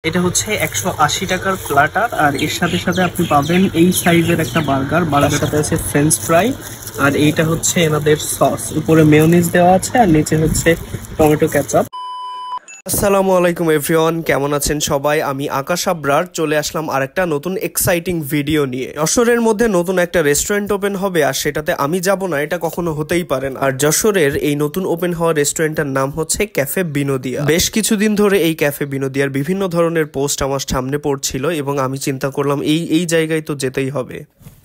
এটা হচ্ছে 180 টাকার প্ল্যাটার, আর এর সাথে সাথে আপনি পাবেন এই সাইজের একটা বার্গারটাতে আছে ফ্রেঞ্চ ফ্রাই, আর এইটা হচ্ছে এনাদের সস, উপরে মেয়োনিজ দেওয়া আছে আর নিচে হচ্ছে টমেটো কেচাপ। আসসালামু আলাইকুম এভরিওয়ান, কেমন আছেন সবাই? আমি আকাশ আবরার চলে আসলাম আরেকটা নতুন এক্সাইটিং ভিডিও নিয়ে। যশোরের মধ্যে নতুন একটা রেস্টুরেন্ট ওপেন হবে, আর সেটাতে আমি যাব না, এটা কখনো হতেই পারে না। আর যশোরের এই নতুন ওপেন হওয়া রেস্টুরেন্টটার নাম হচ্ছে ক্যাফে বিনোদিয়া। বেশ কিছুদিন ধরে এই ক্যাফে বিনোদিয়ার বিভিন্ন ধরনের পোস্ট আমার সামনে পড়ছিল এবং আমি চিন্তা করলাম এই জায়গায় তো যেতেই হবে।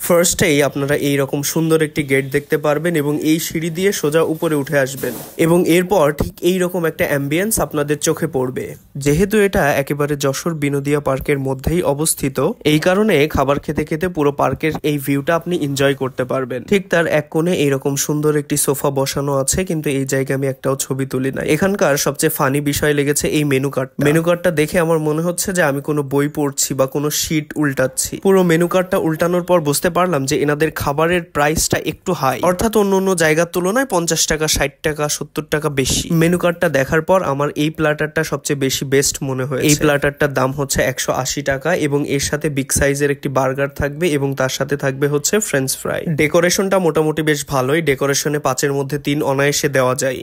ফার্স্টেই আপনারা এইরকম সুন্দর একটি গেট দেখতে পারবেন এবং এই সিঁড়ি দিয়ে সোজা উপরে উঠে আসবেন এবং এরপর ঠিক এইরকম একটা অ্যাম্বিয়েন্স আপনাদের চোখে পড়বে। যেহেতু এটা একেবারে যশোর বিনোদিয়া পার্কের মধ্যেই অবস্থিত, এই কারণে খাবার খেতে খেতে পুরো পার্কের এই ভিউটা আপনি এনজয় করতে পারবেন। ঠিক তার এক কোণে এইরকম সুন্দর একটি সোফা বসানো আছে, কিন্তু এই জায়গায় আমি একটাও ছবি তুলি না। এখানকার সবচেয়ে ফানি বিষয় লেগেছে এই মেনু কার্ডটা দেখে আমার মনে হচ্ছে যে আমি কোনো বই পড়ছি বা কোনো শিট উল্টাচ্ছি। পুরো মেনু কার্ডটা উল্টানোর পর বুঝতে পারলাম যে এনাদের খাবারের প্রাইসটা একটু হাই, অর্থাৎ অন্য জায়গার তুলনায় 50 টাকা, 60 টাকা, 70 টাকা বেশি। মেনু কার্ডটা দেখার পর আমার এই প্ল্যাটারটা সবচেয়ে বেশি বেস্ট মনে হয়েছে। এই প্ল্যাটারটার দাম হচ্ছে 180 টাকা এবং এর সাথে বিগ সাইজের একটি বার্গার থাকবে এবং তার সাথে থাকবে হচ্ছে ফ্রেঞ্চ ফ্রাই। ডেকোরেশনটা মোটামুটি বেশ ভালোই, ডেকোরেশনে 5-এর মধ্যে 3 অনায়াসে দেওয়া যায়।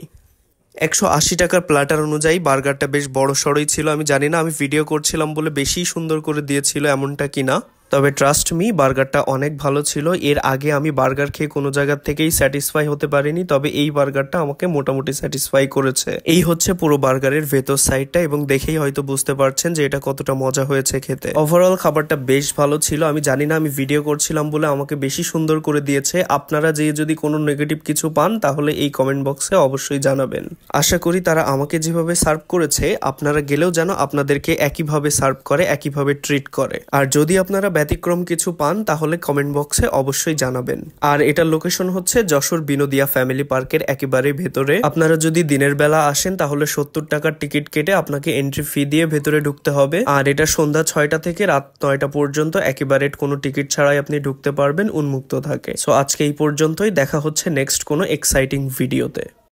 180 টাকার প্ল্যাটার অনুযায়ী বার্গারটা বেশ বড় সড়ই ছিল। আমি জানি না আমি ভিডিও করছিলাম বলে বেশি সুন্দর করে দিয়েছিল এমনটা কিনা, তবে ট্রাস্ট মি বার্গারটা অনেক ভালো ছিল। এর আগে আমি বার্গার খেয়ে কোনো জায়গা থেকেই স্যাটিসফাই হতে পারিনি, তবে এই বার্গারটা আমাকে মোটামুটি স্যাটিসফাই করেছে। এই হচ্ছে পুরো বার্গারের ভেতর সাইডটা এবং দেখেই হয়তো বুঝতে পারছেন যে এটা কতটা মজা হয়েছে খেতে। ওভারঅল খাবারটা বেশ ভালো ছিল। আমি জানি না আমি ভিডিও করছিলাম বলে আমাকে বেশি সুন্দর করে দিয়েছে। আপনারা যদি কোনো নেগেটিভ কিছু পান তাহলে এই কমেন্ট বক্সে অবশ্যই জানাবেন। আশা করি তারা আমাকে যেভাবে সার্ভ করেছে আপনারা গেলেও যেন আপনাদেরকে একইভাবে সার্ভ করে, একইভাবে ট্রিট করে। আর যদি আপনারা ব্যতিক্রম কিছু পান তাহলে কমেন্ট বক্সে অবশ্যই জানাবেন। আর এটার লোকেশন হচ্ছে যশোর বিনোদিয়া ফ্যামিলি পার্কের একেবারে ভেতরে। আপনারা যদি দিনের বেলা আসেন তাহলে 70 টাকার টিকিট কেটে আপনাকে এন্ট্রি ফি দিয়ে ভেতরে ঢুকতে হবে। আর এটা সন্ধ্যা 6টা থেকে রাত 9টা পর্যন্ত একেবারে কোনো টিকিট ছাড়াই আপনি ঢুকতে পারবেন, উন্মুক্ত থাকে। সো আজকে এই পর্যন্তই, দেখা হচ্ছে নেক্সট কোনো এক্সাইটিং ভিডিওতে।